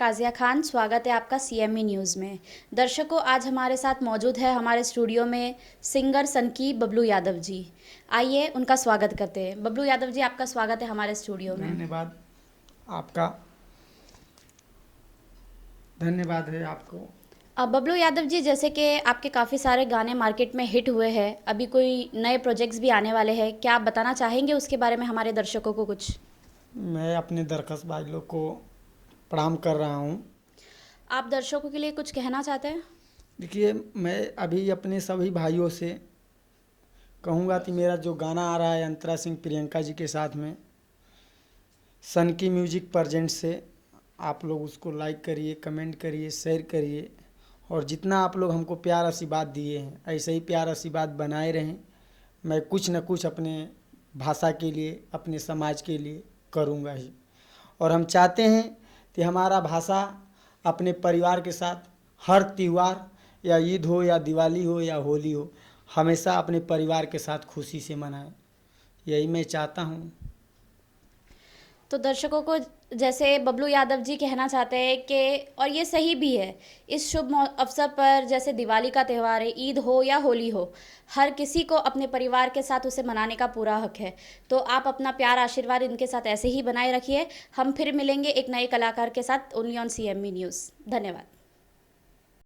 काज़िया खान, स्वागत है आपका सीएमई न्यूज़ में। दर्शकों, आज हमारे साथ मौजूद है हमारे स्टूडियो में सिंगर सनकी बबलू यादव जी। आइए उनका स्वागत करते हैं। बबलू यादव जी, आपका स्वागत है हमारे स्टूडियो में। धन्यवाद आपका। धन्यवाद है आपको। अब बबलू यादव जी, जैसे कि आपके काफ़ी सारे गाने मार्केट में हिट हुए हैं, अभी कोई नए प्रोजेक्ट्स भी आने वाले हैं, क्या आप बताना चाहेंगे उसके बारे में हमारे दर्शकों को कुछ? मैं अपने दरकस भाई लोग को प्रणाम कर रहा हूँ। आप दर्शकों के लिए कुछ कहना चाहते हैं? देखिए, मैं अभी अपने सभी भाइयों से कहूँगा कि मेरा जो गाना आ रहा है अंतरा सिंह प्रियंका जी के साथ में, सन की म्यूजिक प्रेजेंट से, आप लोग उसको लाइक करिए, कमेंट करिए, शेयर करिए, और जितना आप लोग हमको प्यार आशीर्वाद दिए हैं ऐसे ही प्यार आशीर्वाद बनाए रहें। मैं कुछ न कुछ अपने भाषा के लिए, अपने समाज के लिए करूँगा ही। और हम चाहते हैं कि हमारा भाषा अपने परिवार के साथ हर त्यौहार, या ईद हो या दिवाली हो या होली हो, हमेशा अपने परिवार के साथ खुशी से मनाएं। यही मैं चाहता हूँ। तो दर्शकों को जैसे बबलू यादव जी कहना चाहते हैं कि, और ये सही भी है, इस शुभ अवसर पर जैसे दिवाली का त्यौहार है, ईद हो या होली हो, हर किसी को अपने परिवार के साथ उसे मनाने का पूरा हक है। तो आप अपना प्यार आशीर्वाद इनके साथ ऐसे ही बनाए रखिए। हम फिर मिलेंगे एक नए कलाकार के साथ, ओनली ऑन सीएमई न्यूज़। धन्यवाद।